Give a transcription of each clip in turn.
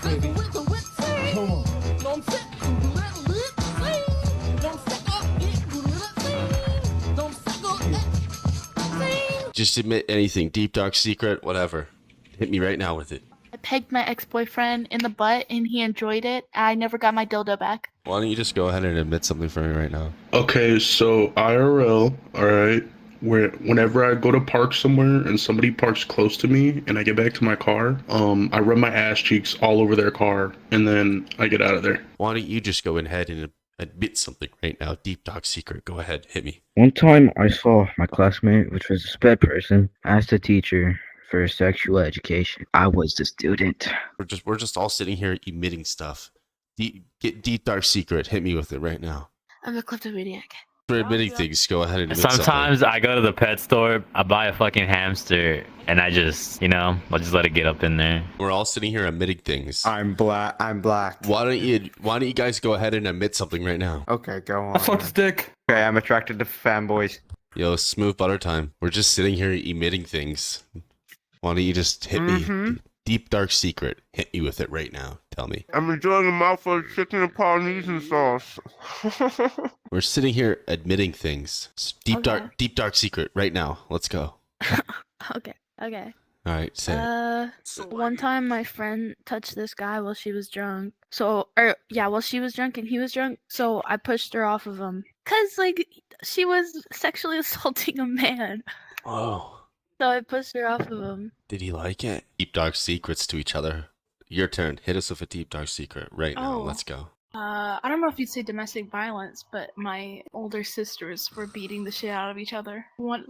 baby. Come on. Just admit anything, deep dark secret, whatever. Hit me right now with it. I pegged my ex-boyfriend in the butt and he enjoyed it. I never got my dildo back. Why don't you just go ahead and admit something for me right now? Okay, so IRL, alright, whenever I go to park somewhere and somebody parks close to me and I get back to my car, I rub my ass cheeks all over their car and then I get out of there. Why don't you just go ahead and admit something right now, deep dark secret? Go ahead, hit me. One time I saw my classmate, which was a sped person, ask the teacher for sexual education. I was the student. We're just all sitting here emitting stuff. Get deep dark secret. Hit me with it right now. I'm a kleptomaniac. For admitting things, go ahead and admit Sometimes something. I go to the pet store, I buy a fucking hamster, and I just, I'll just let it get up in there. We're all sitting here admitting things. I'm black. Why don't you guys go ahead and admit something right now? Okay, go on. I fucked his dick. Okay, I'm attracted to fanboys. Yo, smooth butter time. We're just sitting here emitting things. Why don't you just hit me? Deep dark secret. Hit me with it right now. Tell me. I'm enjoying a mouthful of chicken and Polynesian sauce. We're sitting here admitting things. Deep dark secret right now. Let's go. Okay. All right, say it. One time my friend touched this guy while she was drunk. While she was drunk and he was drunk. So I pushed her off of him. 'Cause, she was sexually assaulting a man. Oh. So I pushed her off of him. Did he like it? Deep dark secrets to each other. Your turn. Hit us with a deep dark secret right now. Let's go. I don't know if you'd say domestic violence, but my older sisters were beating the shit out of each other. One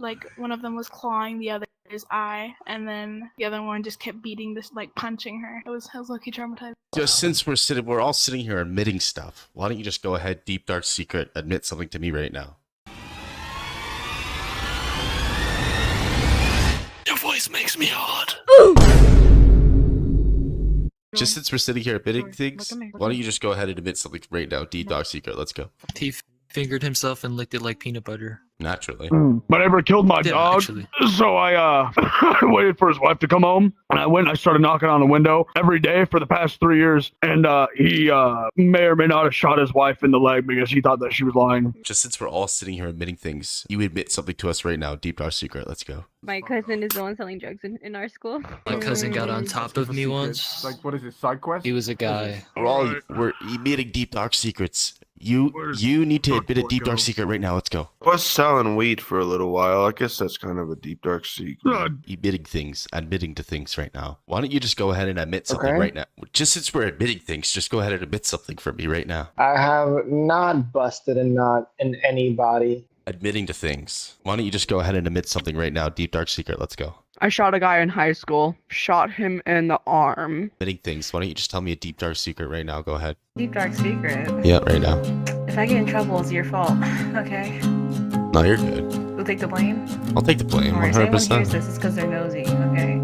of them was clawing the other's eye, and then the other one just kept beating this, punching her. I was low-key traumatized. Just since we're all sitting here admitting stuff, why don't you just go ahead, deep dark secret, admit something to me right now? Your voice makes me hot. Just since we're sitting here admitting things, why don't you just go ahead and admit something right now, deep dark secret? Let's go. He fingered himself and licked it like peanut butter. Naturally. But I never killed my Yeah, dog, actually. so I I waited for his wife to come home, and I started knocking on the window every day for the past 3 years, and he may or may not have shot his wife in the leg because he thought that she was lying. Just since we're all sitting here admitting things, you admit something to us right now, deep dark secret. Let's go. My cousin is the one selling drugs in our school. My cousin got on top of me once. What is it, side quest? He was a guy. We're emitting deep dark secrets. You need to admit a deep dark secret right now. Let's go. I was selling weed for a little while. I guess that's kind of a deep, dark secret. Admitting to things right now. Why don't you just go ahead and admit something right now? Just since we're admitting things, just go ahead and admit something for me right now. I have not busted a nut in anybody. Admitting to things. Why don't you just go ahead and admit something right now, deep dark secret? Let's go. I shot a guy in high school. Shot him in the arm. Admitting things. Why don't you just tell me a deep dark secret right now? Go ahead. Deep dark secret? Yeah, right now. If I get in trouble, it's your fault. Okay. No, you're good. Who'll take the blame? I'll take the blame, Alright, if anyone 100%. hears this, it's because they're nosy, okay?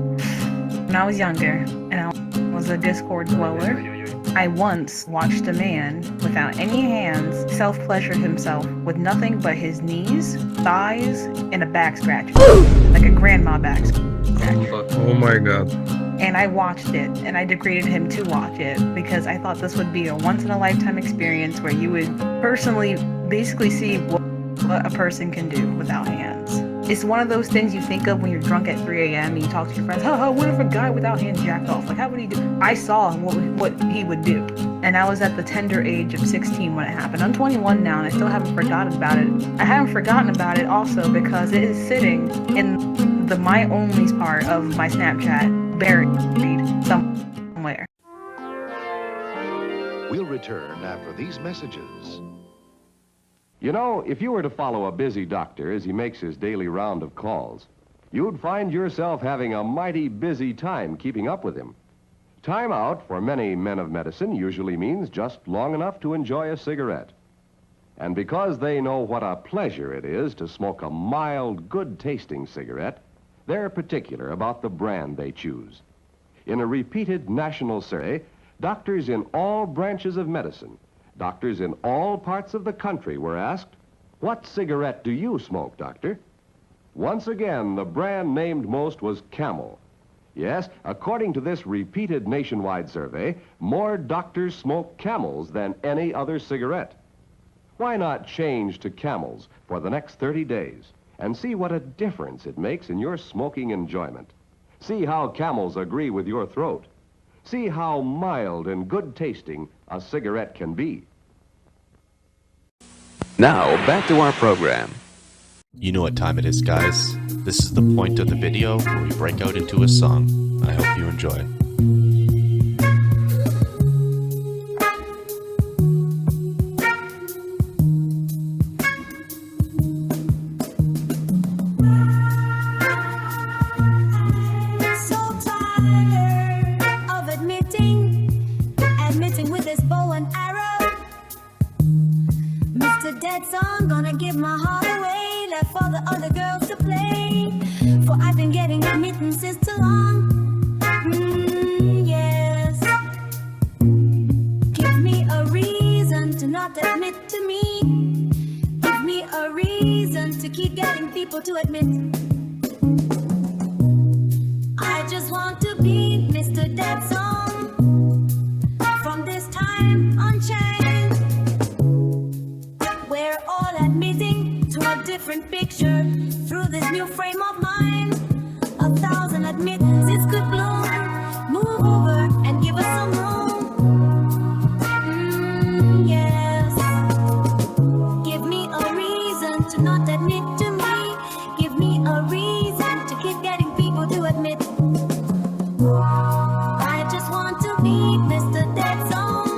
When I was younger, and I was a Discord dweller, I once watched a man, without any hands, self-pleasure himself with nothing but his knees, thighs, and a back scratch. Like a grandma back scratch. Oh my god. And I watched it, and I degraded him to watch it, because I thought this would be a once-in-a-lifetime experience where you would personally basically see what a person can do without hands. It's one of those things you think of when you're drunk at 3 a.m. and you talk to your friends, what if a guy without hands jacked off? Like, how would he do? I saw what he would do. And I was at the tender age of 16 when it happened. I'm 21 now, and I still haven't forgotten about it. I haven't forgotten about it also because it is sitting in the My Only's part of my Snapchat, buried somewhere. We'll return after these messages. You know, if you were to follow a busy doctor as he makes his daily round of calls, you'd find yourself having a mighty busy time keeping up with him. Time out for many men of medicine usually means just long enough to enjoy a cigarette. And because they know what a pleasure it is to smoke a mild, good-tasting cigarette, they're particular about the brand they choose. In a repeated national survey, doctors in all branches of medicine, doctors in all parts of the country were asked, "What cigarette do you smoke, doctor?" Once again, the brand named most was Camel. Yes, according to this repeated nationwide survey, more doctors smoke Camels than any other cigarette. Why not change to Camels for the next 30 days and see what a difference it makes in your smoking enjoyment? See how Camels agree with your throat. See how mild and good tasting a cigarette can be. Now, back to our program. You know what time it is, guys. This is the point of the video where we break out into a song. I hope you enjoy. So tired of admitting with this bow and arrow. Mr. Dead Song, gonna give my heart away, left for the other girls to play. For I've been getting admittances too long. Yes. Give me a reason to not admit to me. Give me a reason to keep getting people to admit. I just want to be Mr. Dead Song. From this time unchanged. We're all admitting to a different picture through this new frame of mind. 1,000 admittances could bloom. Move over and give us some room. Yes. Give me a reason to not admit to me. Give me a reason to keep getting people to admit. I just want to be Mr. Dead Zone.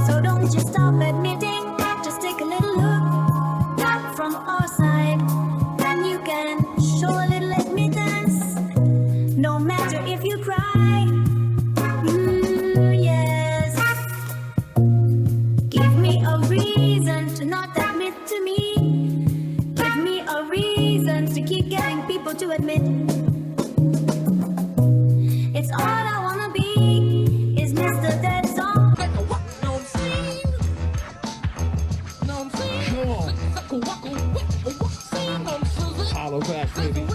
So don't just stop admitting. Just take a little look from our side. Then you can show a little admittance. No matter if you cry. Yes. Give me a reason to not admit to me. Give me a reason to keep getting people to admit. It's all I wanna be is Mr. Dead Song. Hollow Clash, baby.